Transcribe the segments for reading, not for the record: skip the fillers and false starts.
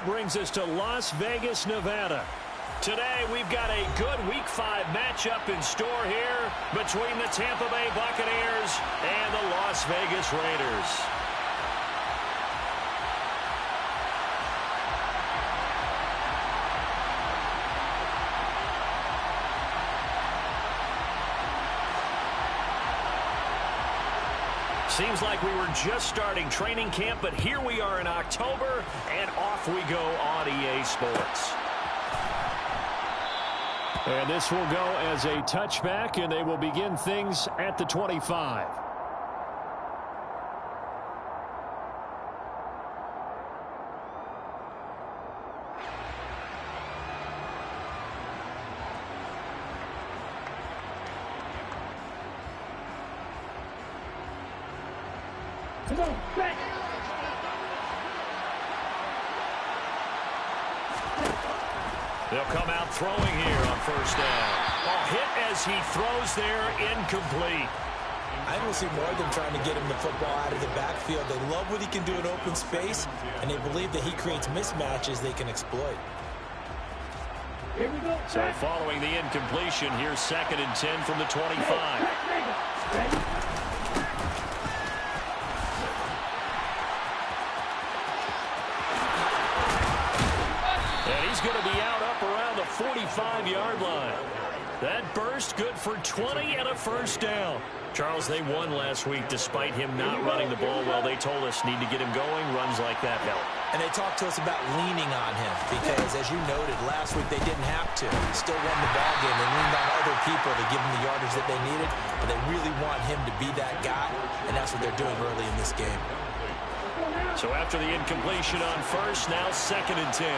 brings us to Las Vegas, Nevada. Today, we've got a good Week 5 matchup in store here between the Tampa Bay Buccaneers and the Las Vegas Raiders. Seems like we were just starting training camp, but here we are in October, and off we go on EA Sports. And this will go as a touchback, and they will begin things at the 25. Come on, back. They'll come out throwing here on first down. Oh, hit as he throws there, incomplete. I don't see more of them trying to get him the football out of the backfield. They love what he can do in open space, and they believe that he creates mismatches they can exploit. Here we go. So following the incompletion, here's 2nd and 10 from the 25. Going to be out up around the 45-yard line. That burst good for 20 and a first down. Charles, they won last week despite him not running the ball well. They told us need to get him going. Runs like that help. And they talked to us about leaning on him because, as you noted, last week they didn't have to. Still won the ball game. They leaned on other people to give them the yardage that they needed, but they really want him to be that guy, and that's what they're doing early in this game. So after the incompletion on first, now 2nd and 10.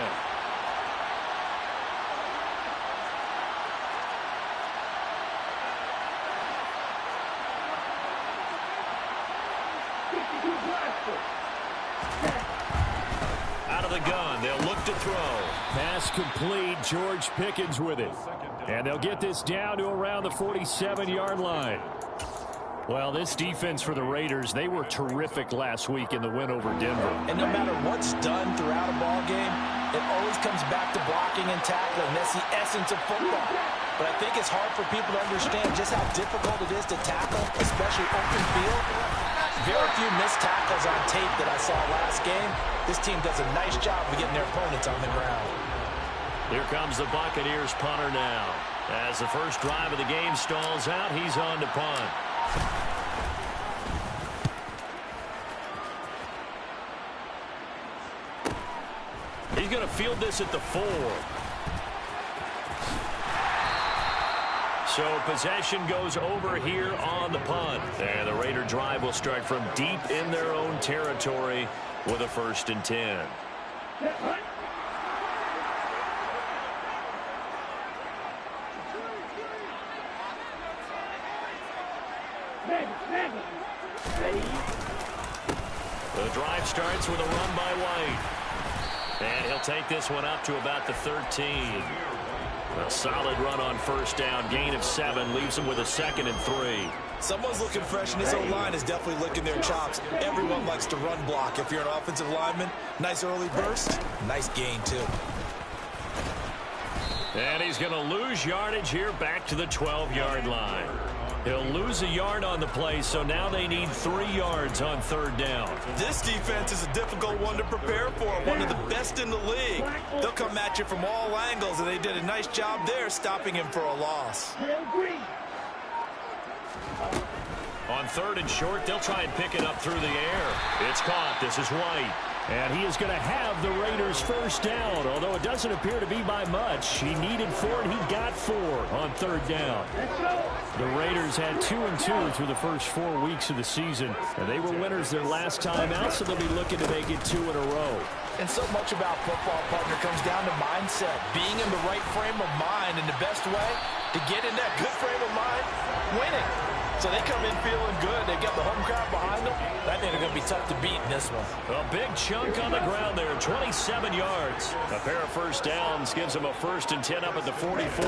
Out of the gun, they'll look to throw. Pass complete, George Pickens with it. And they'll get this down to around the 47-yard line. Well, this defense for the Raiders, they were terrific last week in the win over Denver. And no matter what's done throughout a ball game, it always comes back to blocking and tackling. That's the essence of football. But I think it's hard for people to understand just how difficult it is to tackle, especially open field. Very few missed tackles on tape that I saw last game. This team does a nice job of getting their opponents on the ground. Here comes the Buccaneers punter now. As the first drive of the game stalls out, he's on to punt. He's going to field this at the 4. So possession goes over here on the punt. And the Raider drive will start from deep in their own territory with a 1st and 10. The drive starts with a run by White. And he'll take this one up to about the 13. A solid run on first down. Gain of 7 leaves him with a 2nd and 3. Someone's looking fresh, and his O-line is definitely licking their chops. Everyone likes to run block. If you're an offensive lineman, nice early burst, nice gain, too. And he's going to lose yardage here back to the 12-yard line. He'll lose a yard on the play, so now they need 3 yards on 3rd down. This defense is a difficult one to prepare for, one of the best in the league. They'll come at you from all angles, and they did a nice job there stopping him for a loss. On 3rd and short, they'll try and pick it up through the air. It's caught. This is White. And he is going to have the Raiders' first down, although it doesn't appear to be by much. He needed 4, and he got 4 on 3rd down. The Raiders had 2 and 2 through the first 4 weeks of the season, and they were winners their last time out, so they'll be looking to make it 2 in a row. And so much about football, partner, comes down to mindset. Being in the right frame of mind, and the best way to get in that good frame of mind, winning. So they come in feeling good. They got the home crowd behind them. I think they're going to be tough to beat in this one. A big chunk on the ground there, 27 yards. A pair of first downs gives them a 1st and 10 up at the 44.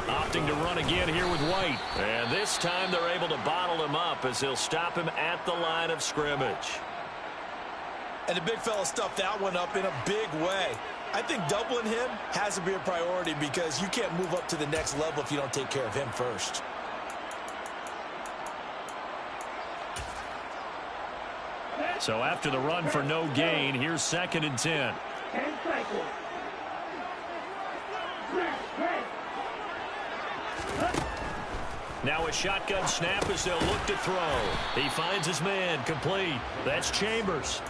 Opting to run again here with White. And this time they're able to bottle him up as he'll stop him at the line of scrimmage. And the big fella stuffed that one up in a big way. I think doubling him has to be a priority because you can't move up to the next level if you don't take care of him first. So after the run for no gain, here's 2nd and 10. Now a shotgun snap as they'll look to throw. He finds his man, complete. That's Chambers.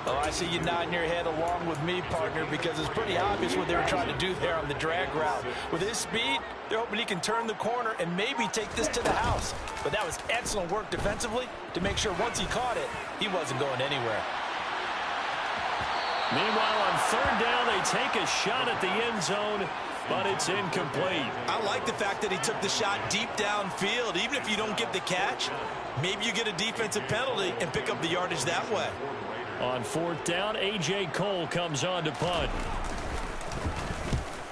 Oh, I see you nodding your head along with me, partner, because it's pretty obvious what they were trying to do there on the drag route. With his speed, they're hoping he can turn the corner and maybe take this to the house. But that was excellent work defensively to make sure once he caught it, he wasn't going anywhere. Meanwhile, on 3rd down, they take a shot at the end zone, but it's incomplete. I like the fact that he took the shot deep downfield. Even if you don't get the catch, maybe you get a defensive penalty and pick up the yardage that way. On 4th down, A.J. Cole comes on to punt.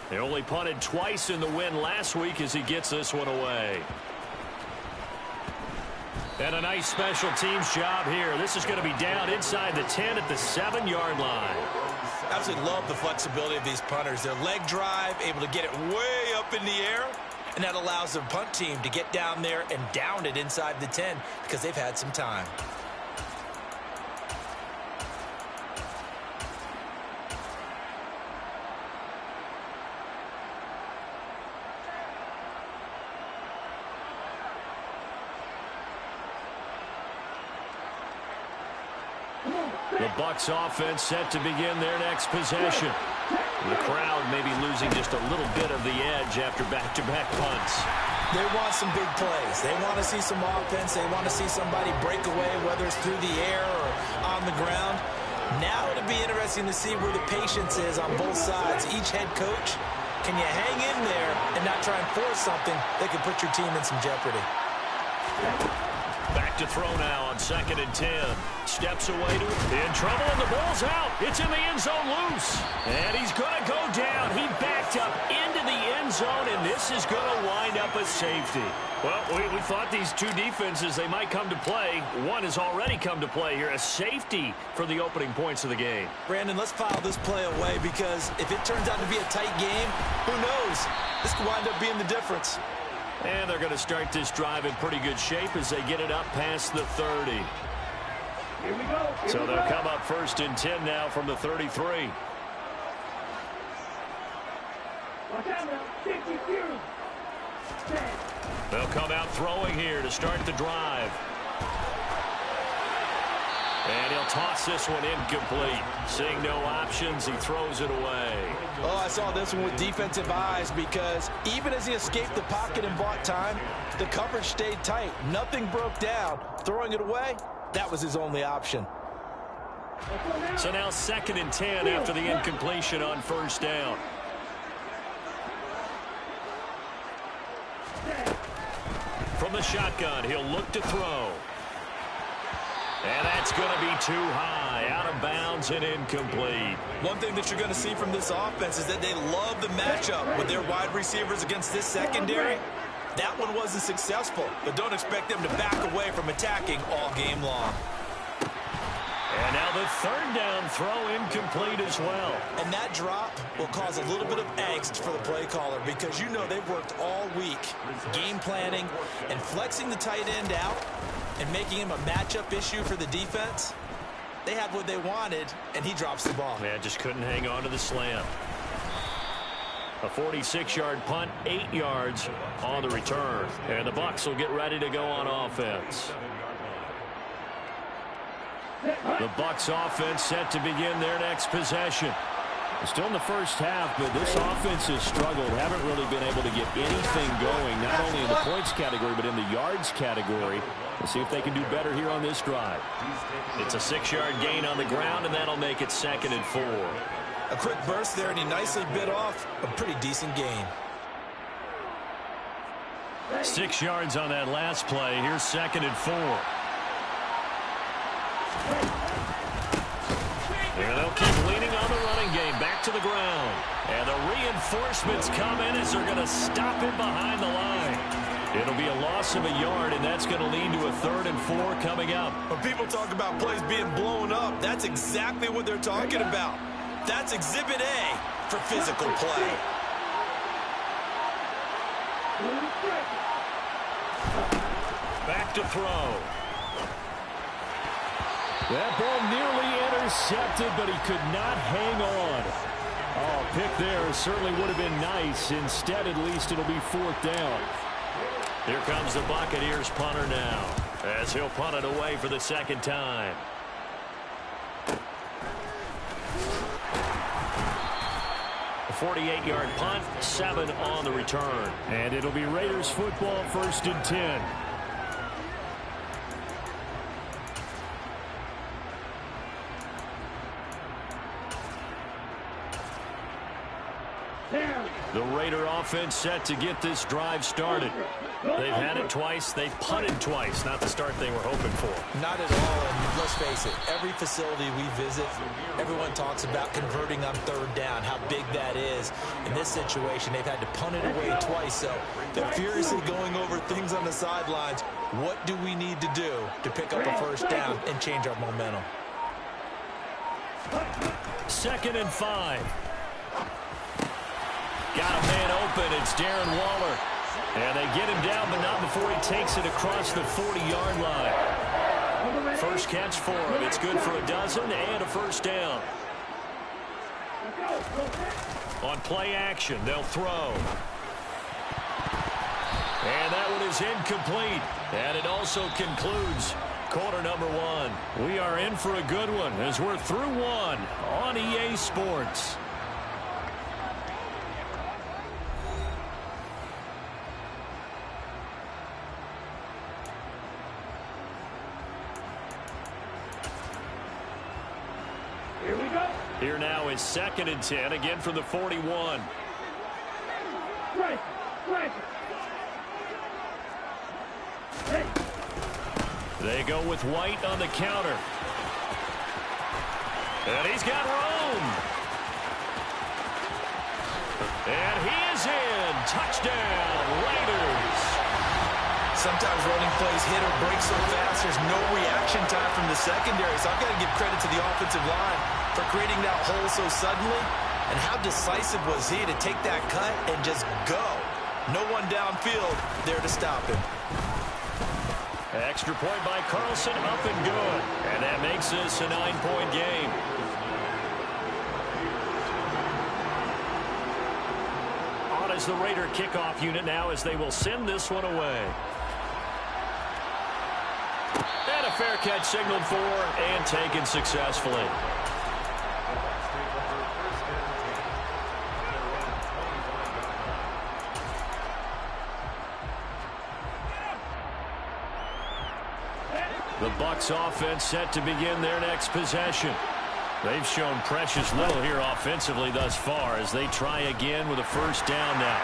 They only punted twice in the win last week as he gets this one away. And a nice special teams job here. This is going to be down inside the 10 at the 7-yard line. Absolutely love the flexibility of these punters. Their leg drive, able to get it way up in the air, and that allows their punt team to get down there and down it inside the 10 because they've had some time. The Bucs offense set to begin their next possession. The crowd may be losing just a little bit of the edge after back-to-back punts. They want some big plays. They want to see some offense. They want to see somebody break away, whether it's through the air or on the ground. Now it'll be interesting to see where the patience is on both sides. Each head coach, can you hang in there and not try and force something that could put your team in some jeopardy? Back to throw now on 2nd and 10. Steps away to in trouble, and the ball's out. It's in the end zone loose. And he's going to go down. He backed up into the end zone, and this is going to wind up a safety. Well, we thought these two defenses, they might come to play. One has already come to play here. A safety for the opening points of the game. Brandon, let's file this play away because if it turns out to be a tight game, who knows? This could wind up being the difference. And they're going to start this drive in pretty good shape as they get it up past the 30. Here we go. So they'll come up 1st and 10 now from the 33. Watch out now. 52. They'll come out throwing here to start the drive. And he'll toss this one incomplete. Seeing no options, he throws it away. Oh, I saw this one with defensive eyes because even as he escaped the pocket and bought time, the coverage stayed tight. Nothing broke down. Throwing it away, that was his only option. So now 2nd and 10 after the incompletion on 1st down. From the shotgun, he'll look to throw. And that's going to be too high, out of bounds and incomplete. One thing that you're going to see from this offense is that they love the matchup with their wide receivers against this secondary. That one wasn't successful, but don't expect them to back away from attacking all game long. And now the 3rd down throw incomplete as well. And that drop will cause a little bit of angst for the play caller because you know they've worked all week game planning and flexing the tight end out and making him a matchup issue for the defense. They had what they wanted, and he drops the ball. Man, just couldn't hang on to the slant. A 46-yard punt, 8 yards on the return. And the Bucs will get ready to go on offense. The Bucs offense set to begin their next possession. Still in the first half, but this offense has struggled. Haven't really been able to get anything going, not only in the points category, but in the yards category. We'll see if they can do better here on this drive. It's a 6-yard gain on the ground, and that'll make it 2nd and 4. A quick burst there, and he nicely bit off a pretty decent gain. 6 yards on that last play. Here's 2nd and 4. And they'll keep leaning on the running game. Back to the ground. And the reinforcements come in as they're going to stop him behind the line. It'll be a loss of a yard, and that's going to lead to a 3rd and 4 coming up. When people talk about plays being blown up, that's exactly what they're talking about. That's Exhibit A for physical play. Back to throw. That ball nearly intercepted, but he could not hang on. Oh, pick there certainly would have been nice. Instead, at least it'll be 4th down. Here comes the Buccaneers punter now, as he'll punt it away for the 2nd time. A 48-yard punt, 7 on the return. And it'll be Raiders football, 1st and 10. The Raider offense set to get this drive started. They've had it twice. They've punted twice. Not the start they were hoping for. Not at all, and let's face it, every facility we visit, everyone talks about converting on 3rd down, how big that is. In this situation, they've had to punt it away twice, so they're furiously going over things on the sidelines. What do we need to do to pick up a 1st down and change our momentum? 2nd and 5. Got a man open. It's Darren Waller. And they get him down, but not before he takes it across the 40-yard line. First catch for him. It's good for a dozen and a 1st down. On play action, they'll throw. And that one is incomplete. And it also concludes quarter number 1. We are in for a good one as we're through 1 on EA Sports. Here we go. Here now is 2nd and 10, again from the 41. Right. Hey. They go with White on the counter. And he's got room. And he is in. Touchdown, Raiders. Sometimes running plays hit or break so fast, there's no reaction time from the secondary. So I've got to give credit to the offensive line for creating that hole so suddenly. And how decisive was he to take that cut and just go? No one downfield there to stop him. Extra point by Carlson, up and good. And that makes this a 9-point game. On as the Raider kickoff unit now as they will send this one away. And a fair catch signaled for and taken successfully. The Bucs offense set to begin their next possession. They've shown precious little here offensively thus far as they try again with a 1st down now.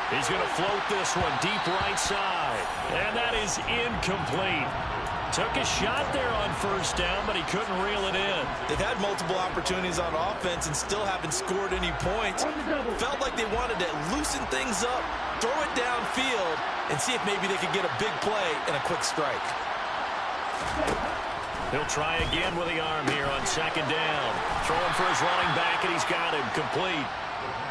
He's going to float this one deep right side. And that is incomplete. Took a shot there on 1st down, but he couldn't reel it in. They've had multiple opportunities on offense and still haven't scored any points. Felt like they wanted to loosen things up, throw it downfield, and see if maybe they could get a big play and a quick strike. He'll try again with the arm here on 2nd down. Throwing for his running back, and he's got him complete.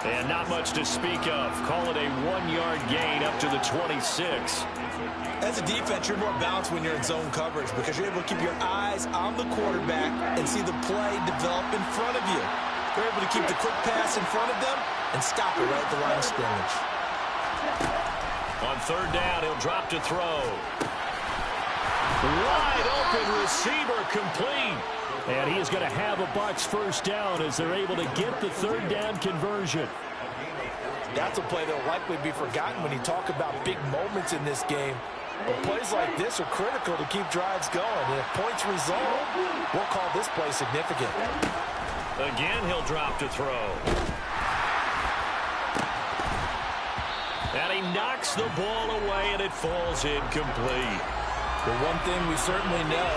And not much to speak of. Call it a 1-yard gain up to the 26. As a defense, you're more balanced when you're in zone coverage because you're able to keep your eyes on the quarterback and see the play develop in front of you. You're able to keep the quick pass in front of them and stop it right at the line of scrimmage. On 3rd down, he'll drop to throw. Wide open receiver complete. And he is going to have a Bucs 1st down as they're able to get the 3rd down conversion. That's a play that will likely be forgotten when you talk about big moments in this game. But plays like this are critical to keep drives going. And if points result, we'll call this play significant. Again, he'll drop to throw. And he knocks the ball away, and it falls incomplete. The one thing we certainly know,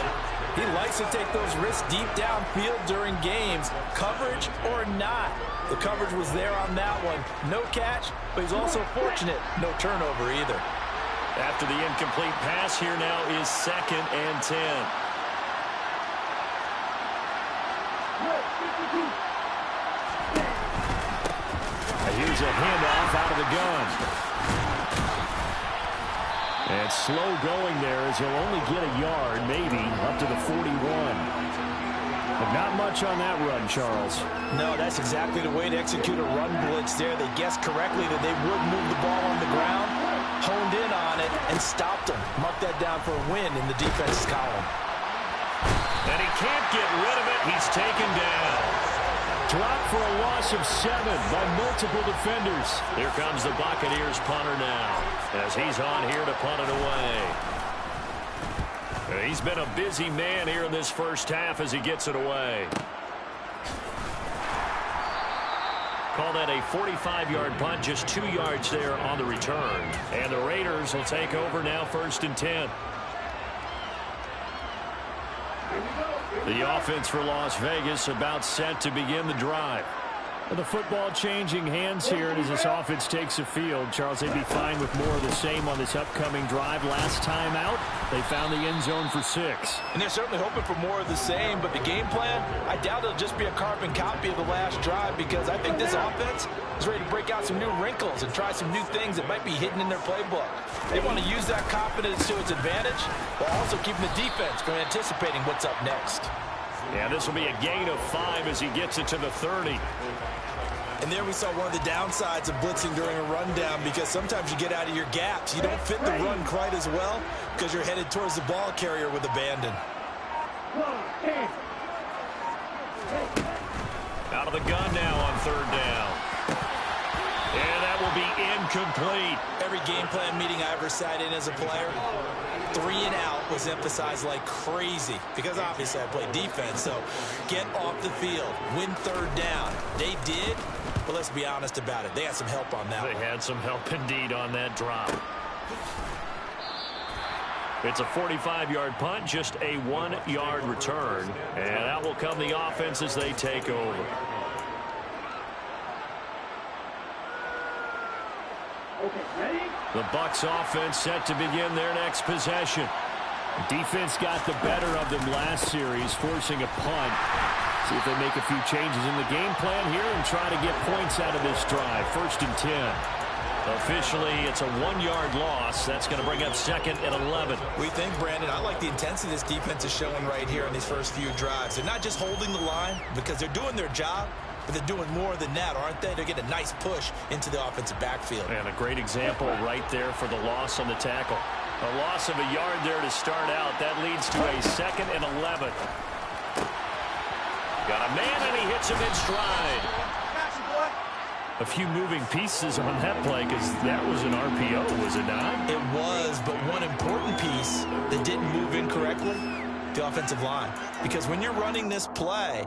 he likes to take those risks deep downfield during games, coverage or not. The coverage was there on that one. No catch, but he's also fortunate. No turnover either. After the incomplete pass, here now is 2nd and 10. Here's a handoff out of the gun. And slow going there as he'll only get a yard, maybe, up to the 41. But not much on that run, Charles. No, that's exactly the way to execute a run blitz there. They guessed correctly that they would move the ball on the ground, honed in on it, and stopped them. Mark that down for a win in the defense's column. And he can't get rid of it. He's taken down. Dropped for a loss of 7 by multiple defenders. Here comes the Buccaneers punter now as he's on here to punt it away. He's been a busy man here in this first half as he gets it away. Call that a 45-yard punt, just 2 yards there on the return. And the Raiders will take over now, 1st and 10. The offense for Las Vegas about set to begin the drive. The football changing hands here, and as this offense takes the field, Charles, they'd be fine with more of the same on this upcoming drive. Last time out, they found the end zone for 6. And they're certainly hoping for more of the same, but the game plan, I doubt it'll just be a carbon copy of the last drive, because I think this offense is ready to break out some new wrinkles and try some new things that might be hidden in their playbook. They want to use that confidence to its advantage, while also keeping the defense from anticipating what's up next. Yeah, this will be a gain of 5 as he gets it to the 30. And there we saw one of the downsides of blitzing during a rundown, because sometimes you get out of your gaps. You don't fit the run quite as well because you're headed towards the ball carrier with abandon. Out of the gun now on 3rd down. And that will be incomplete. Every game plan meeting I ever sat in as a player, 3 and out was emphasized like crazy, because obviously I play defense. So get off the field, win 3rd down. They did, but let's be honest about it. They had some help on that one. They had some help indeed on that drop. It's a 45-yard punt, just a 1-yard return. And out will come the offense as they take over. The Bucs offense set to begin their next possession. Defense got the better of them last series, forcing a punt. See if they make a few changes in the game plan here and try to get points out of this drive. 1st and 10. Officially, it's a 1-yard loss. That's going to bring up 2nd and 11. We think, Brandon, I like the intensity this defense is showing right here in these first few drives. They're not just holding the line because they're doing their job, but they're doing more than that, aren't they? They're getting a nice push into the offensive backfield. And a great example right there for the loss on the tackle. A loss of a yard there to start out. That leads to a 2nd and 11. Got a man, and he hits him in stride. A few moving pieces on that play, because that was an RPO, was it not? It was, but one important piece that didn't move incorrectly, the offensive line. Because when you're running this play,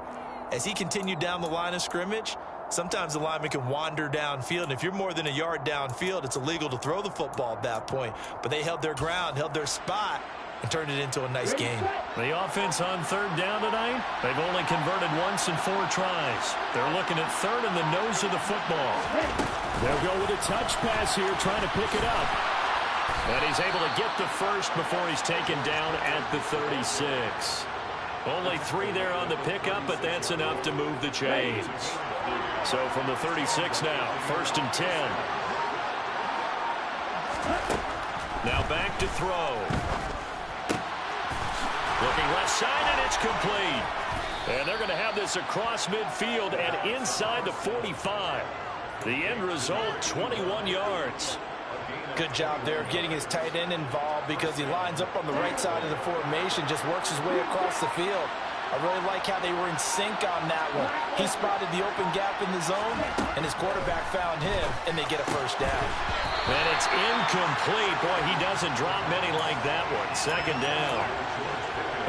as he continued down the line of scrimmage, sometimes the lineman can wander downfield. And if you're more than a yard downfield, it's illegal to throw the football at that point. But they held their ground, held their spot, and turned it into a nice game. The offense on 3rd down tonight, they've only converted once in 4 tries. They're looking at 3rd in the nose of the football. They'll go with a touch pass here, trying to pick it up. And he's able to get the first before he's taken down at the 36. Only 3 there on the pickup, but that's enough to move the chains. So from the 36 now, 1st and 10. Now back to throw. Looking left side, and it's complete. And they're going to have this across midfield and inside the 45. The end result, 21 yards. Good job there of getting his tight end involved, because he lines up on the right side of the formation, just works his way across the field. I really like how they were in sync on that one. He spotted the open gap in the zone, and his quarterback found him, and they get a 1st down. And it's incomplete. Boy, he doesn't drop many like that one. 2nd down.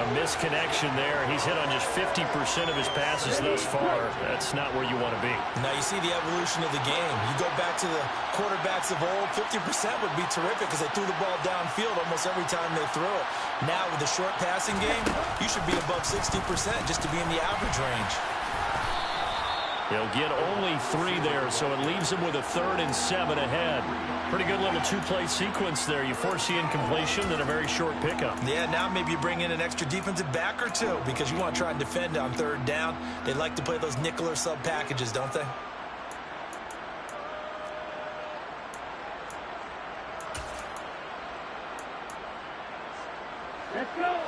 A misconnection there. He's hit on just 50% of his passes thus far. That's not where you want to be. Now you see the evolution of the game. You go back to the quarterbacks of old, 50% would be terrific because they threw the ball downfield almost every time they threw it. Now with the short passing game, you should be above 60% just to be in the average range. He'll get only 3 there, so it leaves him with a 3rd and 7 ahead. Pretty good little 2-play sequence there. You force the incompletion, then a very short pickup. Yeah, now maybe you bring in an extra defensive back or 2 because you want to try and defend on 3rd down. They like to play those nickel or sub packages, don't they? Let's go.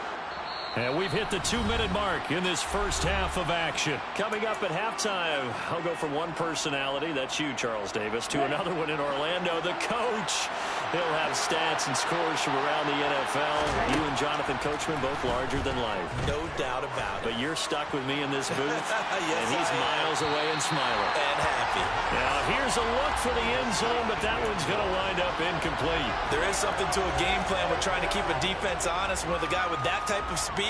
And we've hit the 2-minute mark in this first half of action. Coming up at halftime, I'll go from one personality, that's you, Charles Davis, to another one in Orlando, the coach. He'll have stats and scores from around the NFL. You and Jonathan Coachman both larger than life. No doubt about it. But you're stuck with me in this booth, yes, and he's miles away and smiling. And happy. Now, here's a look for the end zone, but that one's going to wind up incomplete. There is something to a game plan with trying to keep a defense honest. With a guy with that type of speed,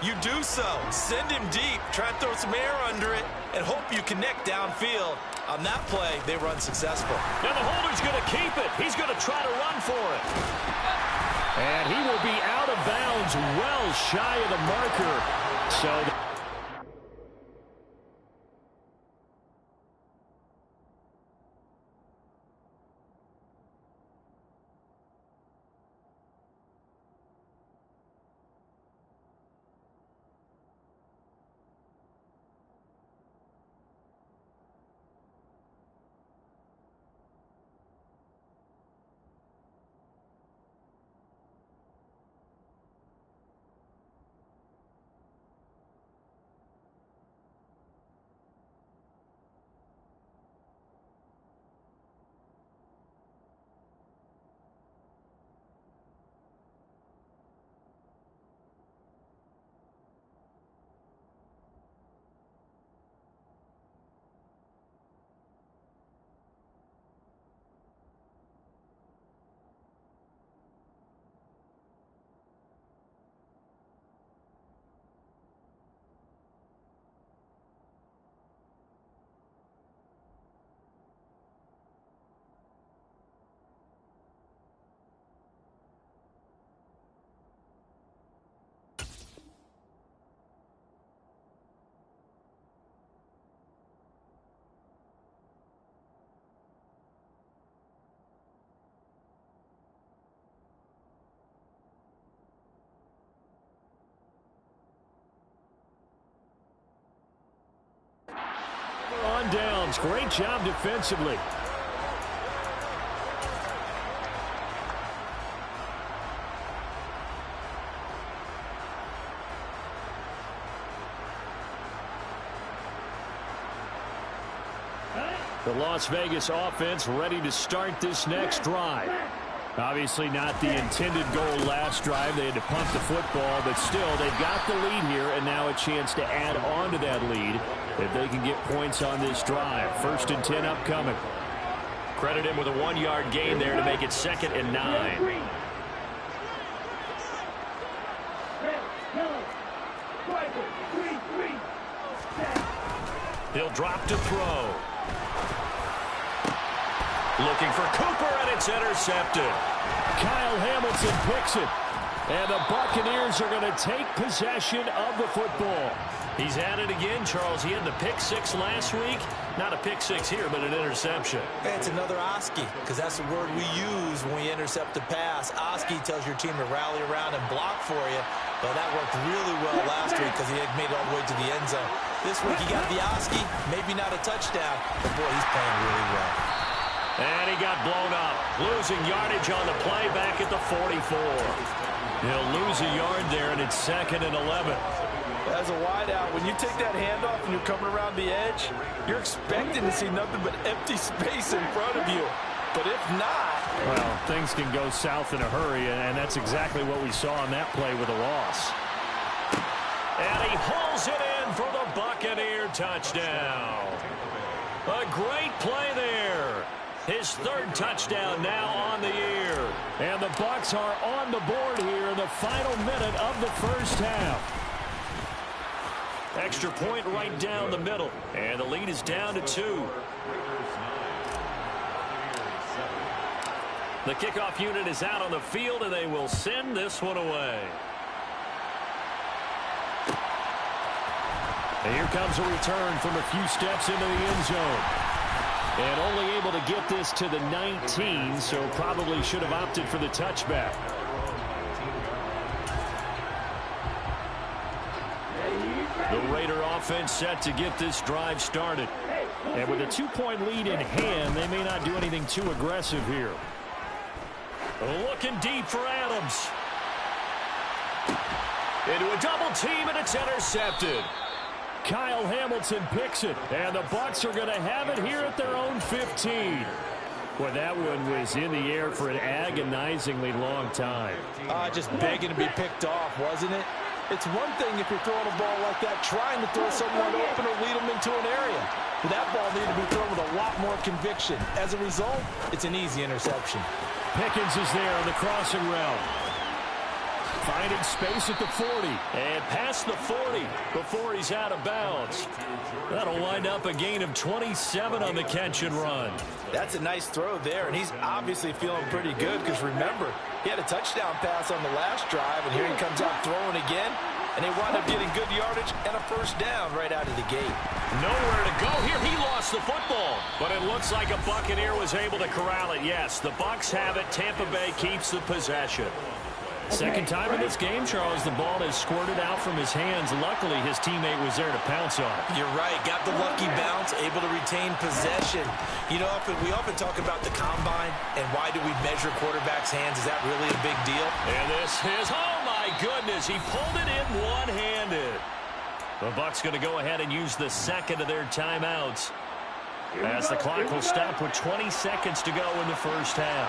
you do so. Send him deep, try and throw some air under it, and hope you connect downfield. On that play, they were unsuccessful. Now the holder's going to keep it. He's going to try to run for it. And he will be out of bounds well shy of the marker. So on downs. Great job defensively. The Las Vegas offense ready to start this next drive. Obviously not the intended goal last drive. They had to punt the football, but still they've got the lead here, and now a chance to add on to that lead if they can get points on this drive. 1st and 10 upcoming. Credit him with a 1-yard gain there to make it 2nd and 9. He'll drop to throw. Looking for Cooper, and it's intercepted. Kyle Hamilton picks it. And the Buccaneers are going to take possession of the football. He's at it again, Charles. He had the pick 6 last week. Not a pick 6 here, but an interception. Hey, it's another Oski, because that's the word we use when we intercept a pass. Oski tells your team to rally around and block for you. But that worked really well last week because he had made it all the way to the end zone. This week he got the Oski, maybe not a touchdown, but boy, he's playing really well. And he got blown up. Losing yardage on the play back at the 44. He'll lose a yard there, and it's 2nd and 11. As a wideout, when you take that handoff and you're coming around the edge, you're expecting to see nothing but empty space in front of you. But if not... Well, things can go south in a hurry, and that's exactly what we saw on that play with a loss. And he hauls it in for the Buccaneer touchdown. A great play there. His 3rd touchdown now on the year. And the Bucs are on the board here in the final minute of the first half. Extra point right down the middle. And the lead is down to 2. The kickoff unit is out on the field, and they will send this one away. And here comes a return from a few steps into the end zone. And only able to get this to the 19, so probably should have opted for the touchback. The Raider offense set to get this drive started. And with a 2-point lead in hand, they may not do anything too aggressive here. Looking deep for Adams. Into a double team, and it's intercepted. Kyle Hamilton picks it, and the Bucs are going to have it here at their own 15. Well, that one was in the air for an agonizingly long time. Just begging to be picked off, wasn't it? It's one thing if you're throwing a ball like that, trying to throw someone open or lead them into an area. But that ball needed to be thrown with a lot more conviction. As a result, it's an easy interception. Pickens is there on the crossing route. Finding space at the 40. And past the 40 before he's out of bounds. That'll wind up a gain of 27 on the catch and run. That's a nice throw there, and he's obviously feeling pretty good because, remember, he had a touchdown pass on the last drive, and here he comes out throwing again, and they wound up getting good yardage and a first down right out of the gate. Nowhere to go here. He lost the football, but it looks like a Buccaneer was able to corral it. Yes, the Bucs have it. Tampa Bay keeps the possession. Second time in this game, Charles, the ball has squirted out from his hands. Luckily, his teammate was there to pounce on it. You're right. Got the lucky bounce, able to retain possession. You know, we often talk about the combine and why do we measure quarterbacks' hands. Is that really a big deal? And this is, oh my goodness, he pulled it in one-handed. The Bucs going to go ahead and use the second of their timeouts as the clock will stop with 20 seconds to go in the first half.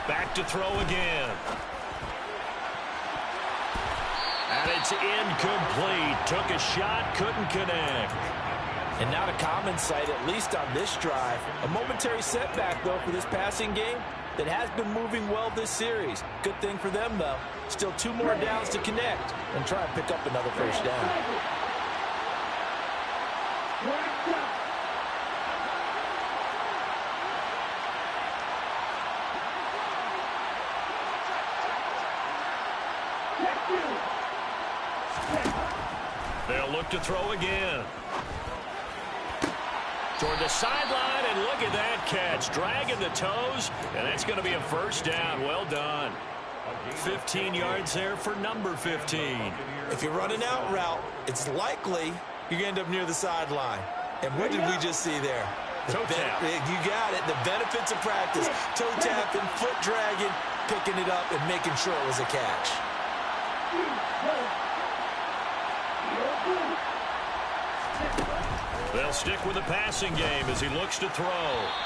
Back to throw again. And it's incomplete. Took a shot, couldn't connect. And not a common sight, at least on this drive. A momentary setback, though, for this passing game that has been moving well this series. Good thing for them, though. Still 2 more downs to connect and try and pick up another first down. They'll look to throw again. Toward the sideline, and look at that catch. Dragging the toes, and that's going to be a first down. Well done. 15 yards there for number 15. If you're running out route, it's likely you're going to end up near the sideline. And what did we just see there? Toe tap. You got it. The benefits of practice. Toe tapping, foot dragging, picking it up, and making sure it was a catch. They'll stick with the passing game as he looks to throw.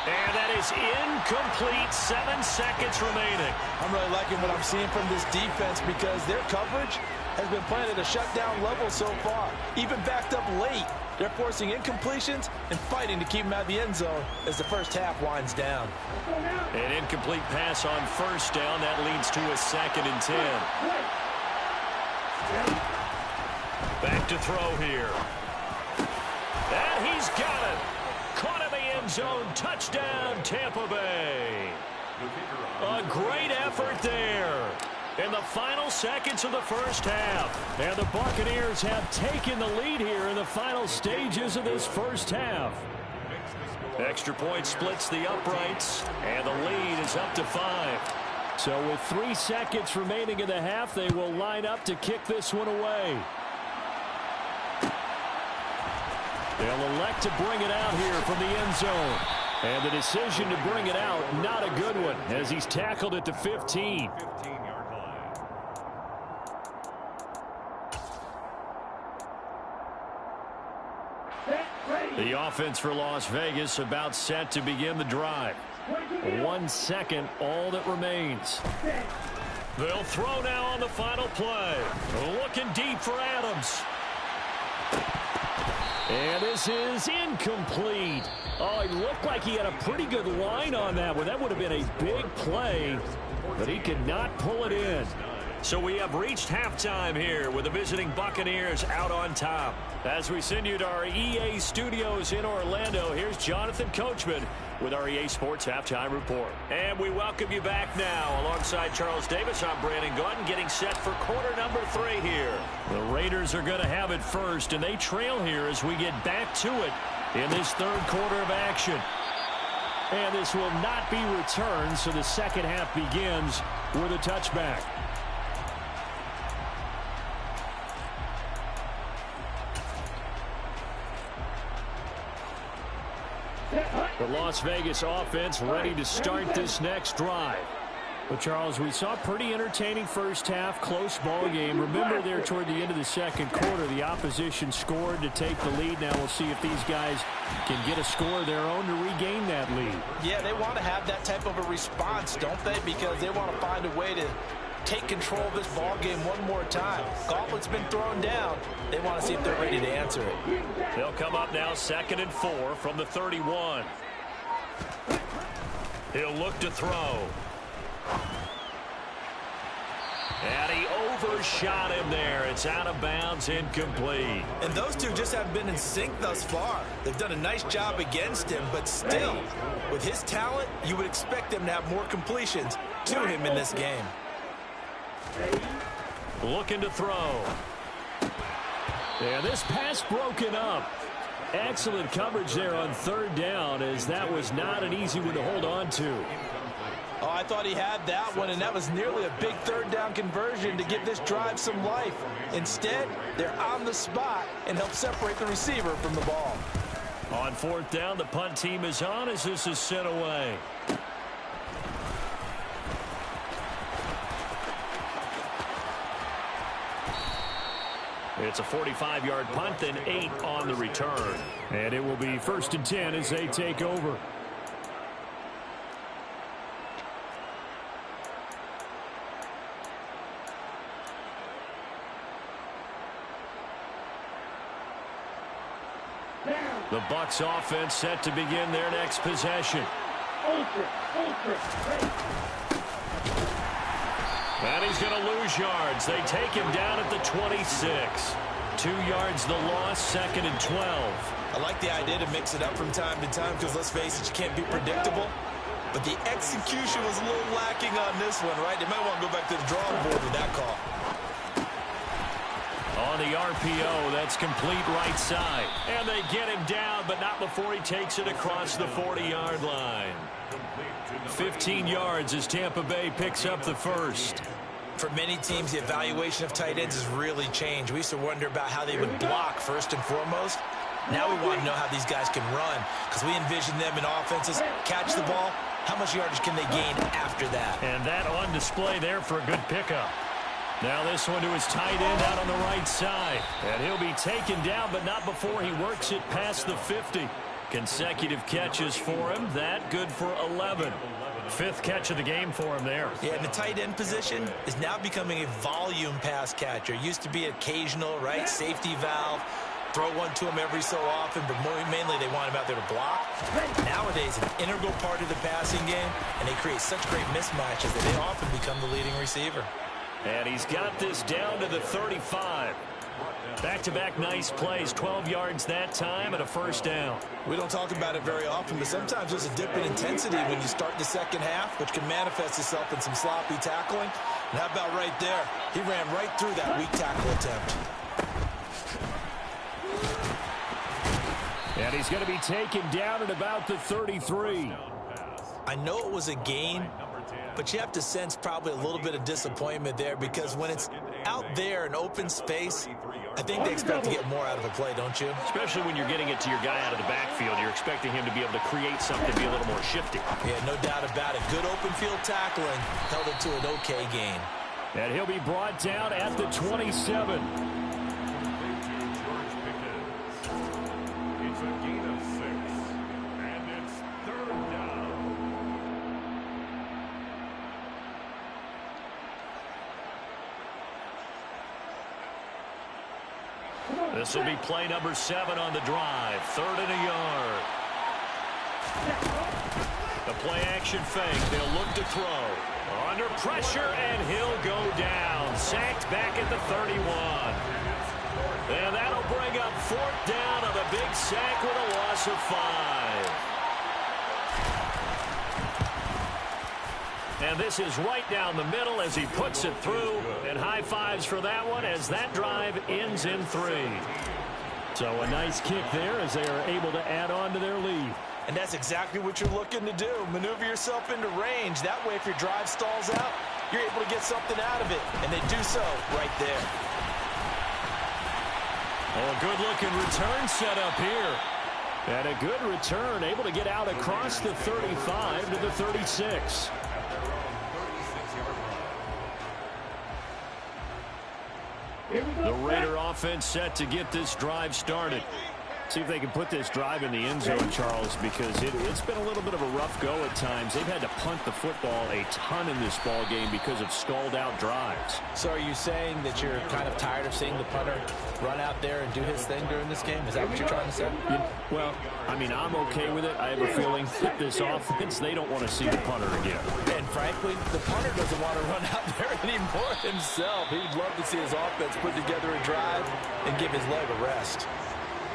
And that is incomplete. 7 seconds remaining. I'm really liking what I'm seeing from this defense because their coverage has been playing at a shutdown level so far. Even backed up late, they're forcing incompletions and fighting to keep them out of the end zone as the first half winds down. An incomplete pass on first down. That leads to a 2nd and 10. Back to throw here. And he's got it. Caught in the end zone. Touchdown, Tampa Bay. A great effort there in the final seconds of the first half. And the Buccaneers have taken the lead here in the final stages of this first half. Extra point splits the uprights, and the lead is up to 5. So with 3 seconds remaining in the half, they will line up to kick this one away. They'll elect to bring it out here from the end zone. And the decision to bring it out, not a good one, as he's tackled at the 15. The offense for Las Vegas about set to begin the drive. 1 second, all that remains. They'll throw now on the final play. Looking deep for Adams. And this is incomplete. Oh, he looked like he had a pretty good line on that one. That would have been a big play, but he could not pull it in. So we have reached halftime here with the visiting Buccaneers out on top. As we send you to our EA studios in Orlando, here's Jonathan Coachman with our EA Sports Halftime Report. And we welcome you back now. Alongside Charles Davis, I'm Brandon Gordon, getting set for quarter number 3 here. The Raiders are going to have it first, and they trail here as we get back to it in this third quarter of action. And this will not be returned, so the second half begins with a touchback. The Las Vegas offense ready to start this next drive. But, Charles, we saw a pretty entertaining first half, close ball game. Remember there toward the end of the second quarter, the opposition scored to take the lead. Now we'll see if these guys can get a score of their own to regain that lead. Yeah, they want to have that type of a response, don't they? Because they want to find a way to take control of this ball game one more time. Gauntlet's been thrown down. They want to see if they're ready to answer it. They'll come up now 2nd and 4 from the 31. He'll look to throw. And he overshot him there. It's out of bounds, incomplete. And those two just haven't been in sync thus far. They've done a nice job against him, but still, with his talent, you would expect them to have more completions to him in this game. Looking to throw. And this pass broken up. Excellent coverage there on 3rd down, as that was not an easy one to hold on to. Oh, I thought he had that one, and that was nearly a big 3rd down conversion to give this drive some life. Instead, they're on the spot and help separate the receiver from the ball. On 4th down, the punt team is on as this is sent away. It's a 45-yard punt, then 8 on the return. And it will be 1st and 10 as they take over. The Bucs offense set to begin their next possession. And he's going to lose yards. They take him down at the 26. 2 yards the loss, 2nd and 12. I like the idea to mix it up from time to time because, let's face it, you can't be predictable. But the execution was a little lacking on this one, right? They might want to go back to the drawing board with that call. On the RPO, that's complete right side. And they get him down, but not before he takes it across the 40-yard line. 15 yards as Tampa Bay picks up the first. For many teams, the evaluation of tight ends has really changed. We used to wonder about how they would block first and foremost. Now we want to know how these guys can run, because we envision them in offenses catch the ball. How much yardage can they gain after that? And that on display there for a good pickup. Now this one to his tight end out on the right side. And he'll be taken down, but not before he works it past the 50. Consecutive catches for him. That good for 11. 5th catch of the game for him there. Yeah, and the tight end position is now becoming a volume pass catcher. Used to be occasional, right? Safety valve. Throw one to him every so often, but mainly they want him out there to block. Nowadays, an integral part of the passing game, and they create such great mismatches that they often become the leading receiver. And he's got this down to the 35. Back-to-back nice plays, 12 yards that time and a 1st down. We don't talk about it very often, but sometimes there's a dip in intensity when you start the second half, which can manifest itself in some sloppy tackling. And how about right there? He ran right through that weak tackle attempt. And he's going to be taken down at about the 33. I know it was a gain, but you have to sense probably a little bit of disappointment there, because when it's out there in open space, I think they expect to get more out of a play, don't you? Especially when you're getting it to your guy out of the backfield. You're expecting him to be able to create something, be a little more shifty. Yeah, no doubt about it. Good open field tackling held it to an okay gain. And he'll be brought down at the 27. It's a gain of 6, and it's 3rd down. This will be play number 7 on the drive. 3rd and a yard. The play action fake. They'll look to throw. Under pressure, and he'll go down. Sacked back at the 31. And that'll bring up 4th down on the big sack with a loss of 5. And this is right down the middle as he puts it through. And high fives for that one as that drive ends in 3. So a nice kick there as they are able to add on to their lead. And that's exactly what you're looking to do. Maneuver yourself into range. That way, if your drive stalls out, you're able to get something out of it. And they do so right there. Oh, a good-looking return set up here. And a good return, able to get out across the 35 to the 36. The Raider offense set to get this drive started. See if they can put this drive in the end zone, Charles, because it's been a little bit of a rough go at times. They've had to punt the football a ton in this ball game because of stalled-out drives. So are you saying that you're kind of tired of seeing the punter run out there and do his thing during this game? Is that what you're trying to say? Yeah, well, I mean, I'm okay with it. I have a feeling that this offense, they don't want to see the punter again. And frankly, the punter doesn't want to run out there anymore himself. He'd love to see his offense put together a drive and give his leg a rest.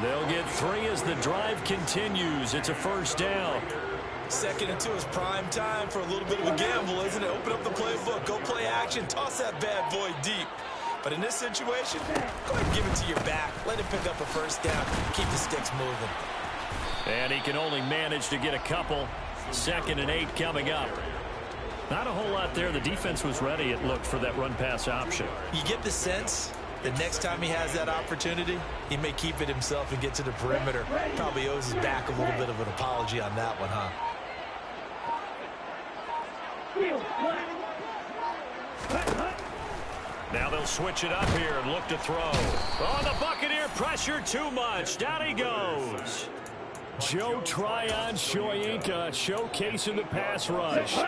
They'll get 3 as the drive continues. It's a 1st down. 2nd and 2 is prime time for a little bit of a gamble, isn't it? Open up the playbook, go play action, toss that bad boy deep. But in this situation, go ahead and give it to your back. Let him pick up a 1st down. Keep the sticks moving. And he can only manage to get a couple. 2nd and 8 coming up. Not a whole lot there. The defense was ready, it looked, for that run-pass option. You get the sense the next time he has that opportunity, he may keep it himself and get to the perimeter. Probably owes his back a little bit of an apology on that one, huh? Now they'll switch it up here and look to throw. Oh, the Buccaneer pressure too much. Down he goes. Joe Tryon-Shoyinka showcasing the pass rush.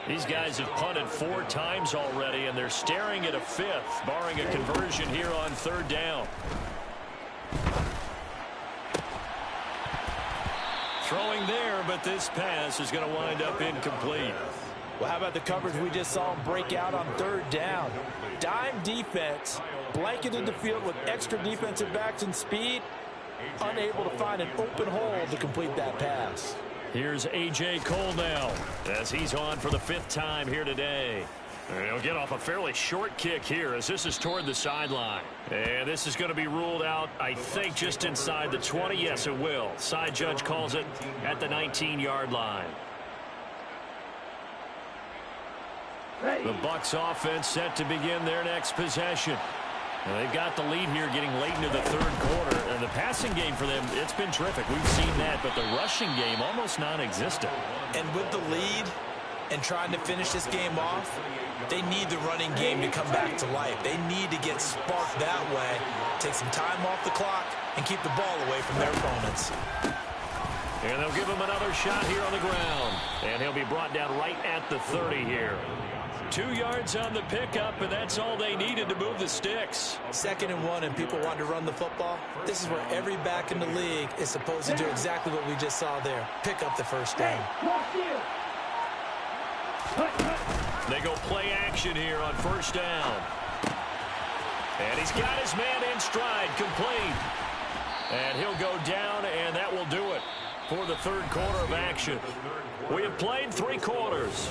These guys have punted 4 times already, and they're staring at a 5th, barring a conversion here on 3rd down. Throwing there, but this pass is going to wind up incomplete. Well, how about the coverage we just saw him break out on 3rd down? Dime defense, blanketed the field with extra defensive backs and speed, unable to find an open hole to complete that pass. Here's A.J. Cole now as he's on for the 5th time here today. And he'll get off a fairly short kick here as this is toward the sideline. And this is going to be ruled out, I think, just inside the 20. Yes, it will. Side judge calls it at the 19-yard line. The Bucs offense set to begin their next possession. And they've got the lead here getting late into the 3rd quarter. And the passing game for them, it's been terrific. We've seen that, but the rushing game almost non-existent. And with the lead and trying to finish this game off, they need the running game to come back to life. They need to get sparked that way, take some time off the clock, and keep the ball away from their opponents. And they'll give him another shot here on the ground. And he'll be brought down right at the 30 here. 2 yards on the pickup, and that's all they needed to move the sticks. 2nd and 1, and people want to run the football. This is where every back in the league is supposed to do exactly what we just saw there. Pick up the 1st down. They go play action here on 1st down. And he's got his man in stride, complete. And he'll go down, and that will do it for the 3rd quarter of action. We have played 3 quarters.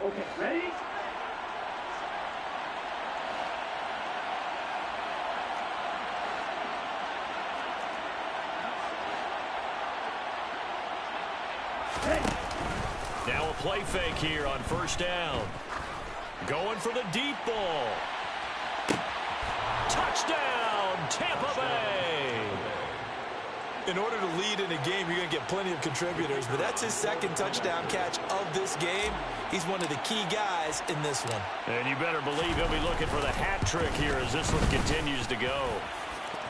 Okay, ready? Now a play fake here on 1st down. Going for the deep ball. Touchdown, Tampa Bay. In order to lead in a game, you're going to get plenty of contributors, but that's his 2nd touchdown catch of this game. He's one of the key guys in this one. And you better believe he'll be looking for the hat trick here as this one continues to go.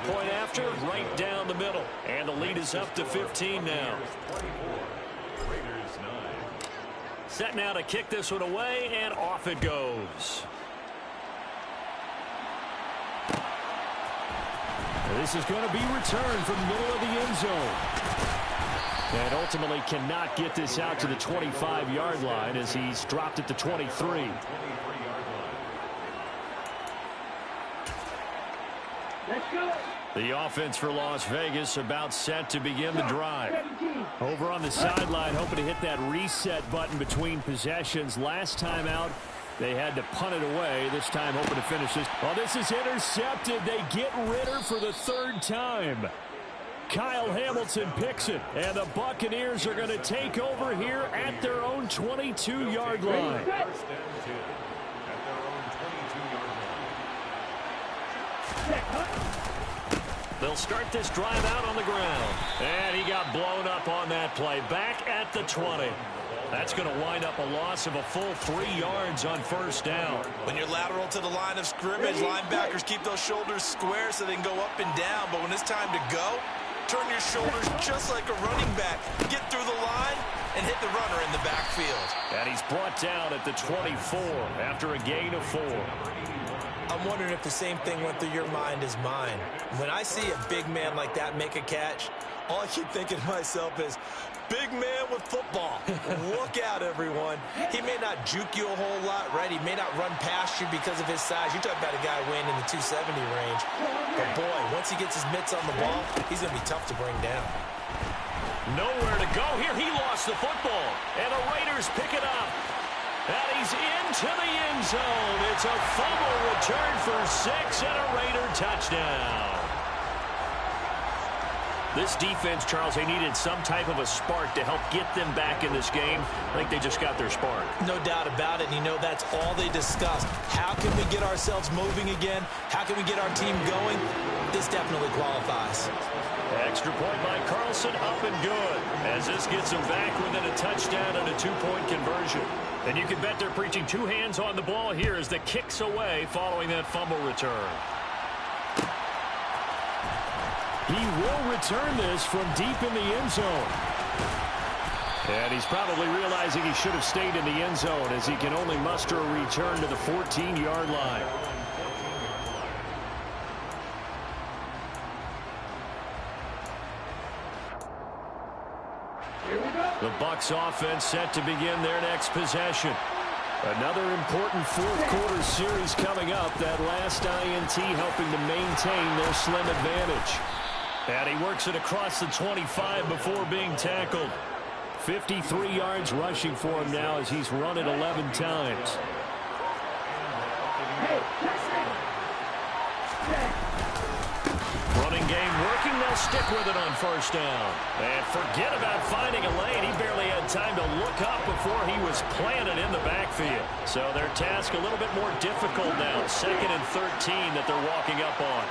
Point after, right down the middle. And the lead is up to 15 now. Set now to kick this one away, and off it goes. This is going to be returned from the middle of the end zone. And ultimately cannot get this out to the 25-yard line as he's dropped at the 23. The offense for Las Vegas about set to begin the drive. Over on the sideline, hoping to hit that reset button between possessions. Last time out, they had to punt it away. This time hoping to finish this. Well, this is intercepted. They get Ritter for the third time. Kyle Hamilton picks it, and the Buccaneers are going to take over here at their own 22-yard line. They'll start this drive out on the ground. And he got blown up on that play. Back at the 20. That's going to wind up a loss of a full 3 yards on first down. When you're lateral to the line of scrimmage, linebackers keep those shoulders square so they can go up and down. But when it's time to go, turn your shoulders just like a running back. Get through the line and hit the runner in the backfield. And he's brought down at the 24 after a gain of 4. I'm wondering if the same thing went through your mind as mine. When I see a big man like that make a catch, all I keep thinking to myself is, big man with football. Look out, everyone. He may not juke you a whole lot, right? He may not run past you because of his size. You're talking about a guy weighing in the 270 range. But, boy, once he gets his mitts on the ball, he's going to be tough to bring down. Nowhere to go here. He lost the football. And the Raiders pick it up. And he's into the end zone. It's a fumble return for 6 and a Raider touchdown. This defense, Charles, they needed some type of a spark to help get them back in this game. I think they just got their spark. No doubt about it. And, you know, that's all they discussed. How can we get ourselves moving again? How can we get our team going? This definitely qualifies. Extra point by Carlson, up and good. As this gets them back within a touchdown and a 2-point conversion. And you can bet they're preaching 2 hands on the ball here as the kick's away following that fumble return. He will return this from deep in the end zone. And he's probably realizing he should have stayed in the end zone as he can only muster a return to the 14-yard line. The Bucs offense set to begin their next possession. Another important fourth-quarter series coming up. That last INT helping to maintain their slim advantage. And he works it across the 25 before being tackled. 53 yards rushing for him now as he's run it 11 times. Running game working. They'll stick with it on first down. And forget about finding a lane. He barely had time to look up before he was planted in the backfield. So their task a little bit more difficult now. 2nd and 13 that they're walking up on.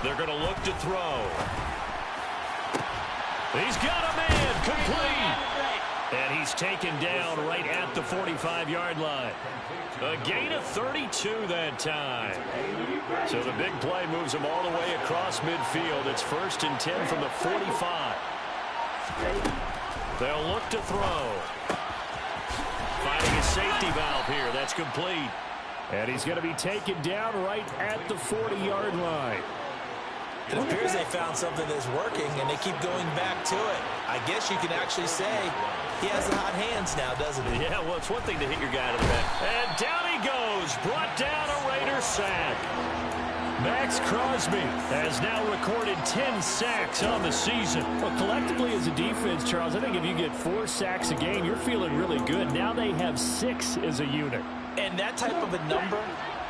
They're going to look to throw. He's got a man, complete. And he's taken down right at the 45-yard line. A gain of 32 that time. So the big play moves him all the way across midfield. It's 1st and 10 from the 45. They'll look to throw. Finding a safety valve here. That's complete. And he's going to be taken down right at the 40-yard line. It appears they found something that's working, and they keep going back to it. I guess you can actually say he has the hot hands now, doesn't he? Yeah, well, it's one thing to hit your guy to the back. And down he goes. Brought down a Raider sack. Max Crosby has now recorded 10 sacks on the season. Well, collectively as a defense, Charles, I think if you get 4 sacks a game, you're feeling really good. Now they have 6 as a unit. And that type of a number,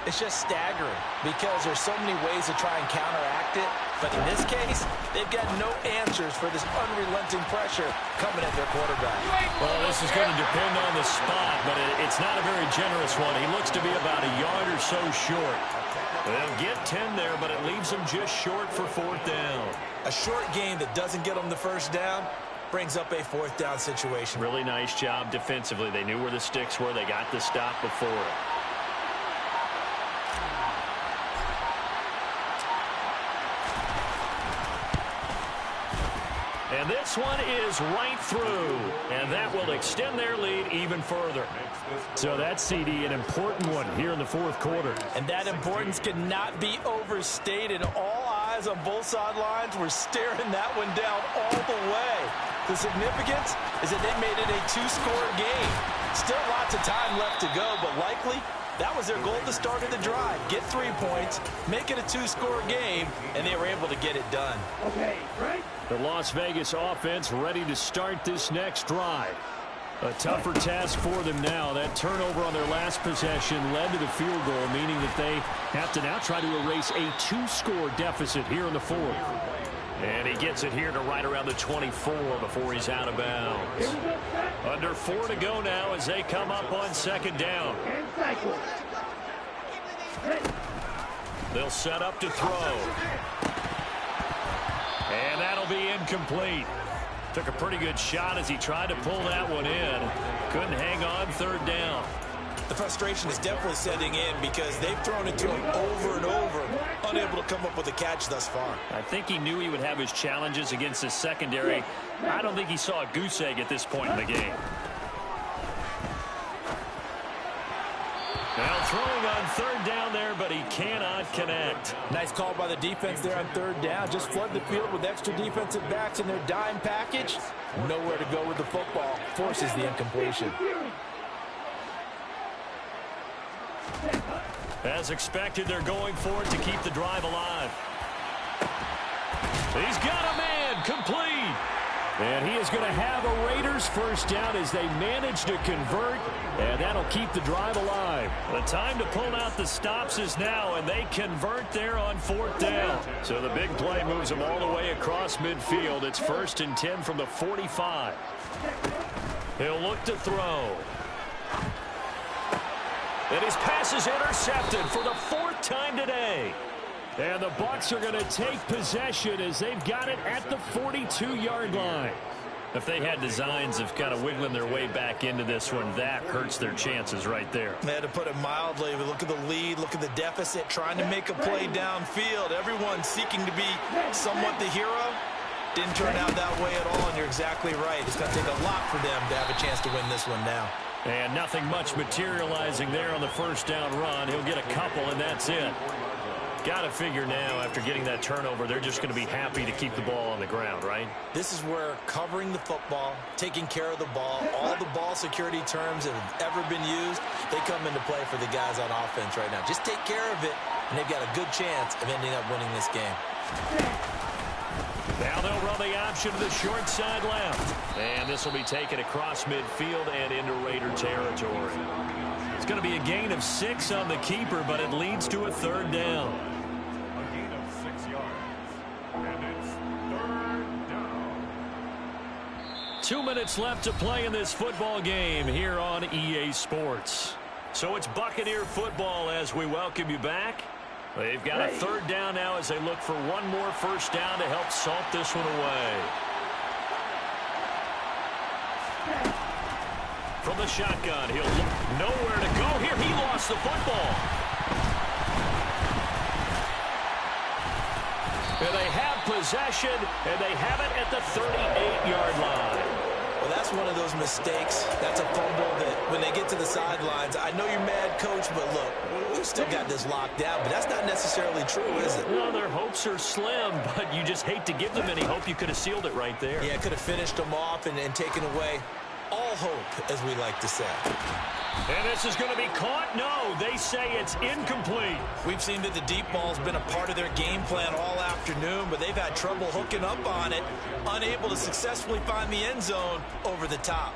it's just staggering because there's so many ways to try and counteract it. But in this case, they've got no answers for this unrelenting pressure coming at their quarterback. Well, this is going to depend on the spot, but it's not a very generous one. He looks to be about a yard or so short. They'll get 10 there, but it leaves them just short for 4th down. A short game that doesn't get them the first down brings up a 4th down situation. Really nice job defensively. They knew where the sticks were. They got the stop before it. And this one is right through. And that will extend their lead even further. So that's, CD, an important one here in the fourth quarter. And that importance cannot be overstated. All eyes on both sidelines were staring that one down all the way. The significance is that they made it a two-score game. Still lots of time left to go, but likely that was their goal at the start of the drive. Get 3 points, make it a two-score game, and they were able to get it done. Okay, right. The Las Vegas offense ready to start this next drive. A tougher task for them now. That turnover on their last possession led to the field goal, meaning that they have to now try to erase a two-score deficit here in the fourth. And he gets it here to right around the 24 before he's out of bounds. Under 4 to go now as they come up on second down. They'll set up to throw. And that'll be incomplete. Took a pretty good shot as he tried to pull that one in. Couldn't hang on third down. The frustration is definitely setting in because they've thrown it to him over and over, unable to come up with a catch thus far. I think he knew he would have his challenges against his secondary. I don't think he saw a goose egg at this point in the game. Now throwing on third down there, but he cannot connect. Nice call by the defense there on third down. Just flood the field with extra defensive backs in their dime package. Nowhere to go with the football. Forces the incompletion. As expected, they're going for it to keep the drive alive. He's got a man, complete. And he is going to have a Raiders first down as they manage to convert, and that'll keep the drive alive. The time to pull out the stops is now, and they convert there on fourth down. So the big play moves them all the way across midfield. It's 1st and 10 from the 45. He'll look to throw. And his pass is intercepted for the 4th time today. And the Bucs are going to take possession as they've got it at the 42-yard line. If they had designs of kind of wiggling their way back into this one, that hurts their chances right there. They had to put it mildly. But look at the lead, look at the deficit, trying to make a play downfield. Everyone seeking to be somewhat the hero. Didn't turn out that way at all, and you're exactly right. It's going to take a lot for them to have a chance to win this one now. And nothing much materializing there on the first down run. He'll get a couple, and that's it. Got to figure now, after getting that turnover, they're just going to be happy to keep the ball on the ground, right? This is where covering the football, taking care of the ball, all the ball security terms that have ever been used, they come into play for the guys on offense right now. Just take care of it, and they've got a good chance of ending up winning this game. Now they'll run the option to the short side left. And this will be taken across midfield and into Raider territory. It's going to be a gain of 6 on the keeper, but it leads to a third down. A gain of 6 yards. And it's 3rd down. 2 minutes left to play in this football game here on EA Sports. So it's Buccaneer football as we welcome you back. They've got a third down now as they look for one more first down to help salt this one away. From the shotgun, he'll look nowhere to go here. He lost the football. And they have possession, and they have it at the 38-yard line. Well, that's one of those mistakes. That's a fumble that when they get to the sidelines, I know you're mad, Coach, but look, we've still got this locked down, but that's not necessarily true, is it? No, their hopes are slim, but you just hate to give them any hope. You could have sealed it right there. Yeah, could have finished them off and taken away all hope, as we like to say. And this is going to be caught? No, they say it's incomplete. We've seen that the deep ball's been a part of their game plan all afternoon, but they've had trouble hooking up on it, unable to successfully find the end zone over the top.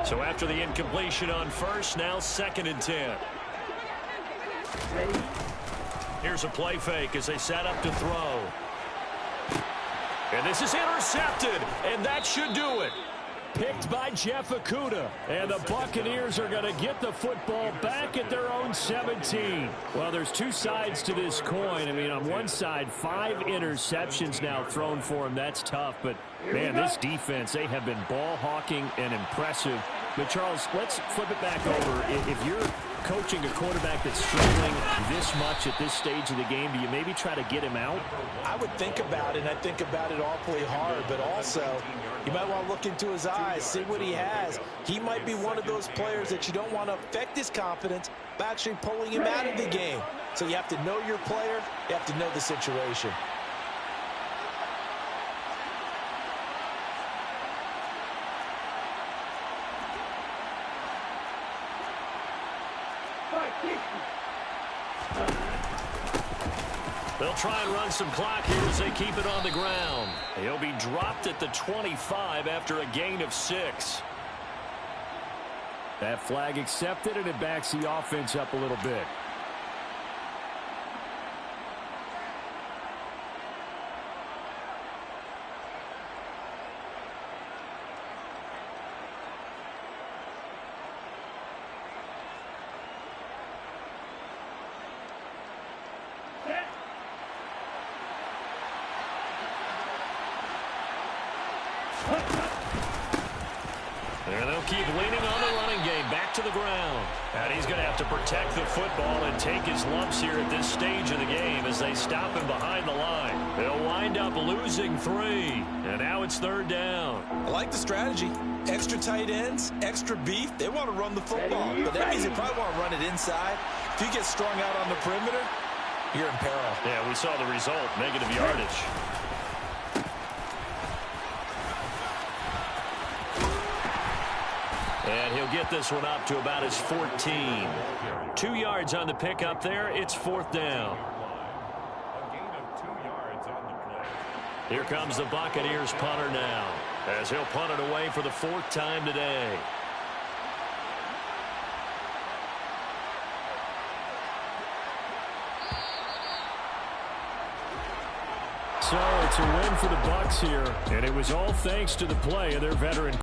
So after the incompletion on first, now 2nd and 10. Here's a play fake as they set up to throw. And this is intercepted, and that should do it. Picked by Jeff Okudah. And the Buccaneers are going to get the football back at their own 17. Well, there's two sides to this coin. I mean, on one side, 5 interceptions now thrown for him. That's tough. But, man, this defense, they have been ball hawking and impressive But, Charles, let's flip it back over. If you're coaching a quarterback that's struggling this much at this stage of the game, do you maybe try to get him out? I would think about it, and I think about it awfully hard, but also you might want to look into his eyes, see what he has. He might be one of those players that you don't want to affect his confidence by actually pulling him out of the game. So you have to know your player, you have to know the situation. They'll try and run some clock here as they keep it on the ground. He'll be dropped at the 25 after a gain of 6. That flag accepted, and it backs the offense up a little bit. And they'll keep leaning on the running game back to the ground. And he's going to have to protect the football and take his lumps here at this stage of the game as they stop him behind the line. They'll wind up losing 3. And now it's 3rd down. I like the strategy. Extra tight ends, extra beef. They want to run the football. But that means they probably want to run it inside. If you get strung out on the perimeter, you're in peril. Yeah, we saw the result. Negative yardage. And he'll get this one up to about his 14. 2 yards on the pickup there. It's 4th down. A gain of 2 yards on the play. Here comes the Buccaneers punter now, as he'll punt it away for the 4th time today. So it's a win for the Bucs here, and it was all thanks to the play of their veteran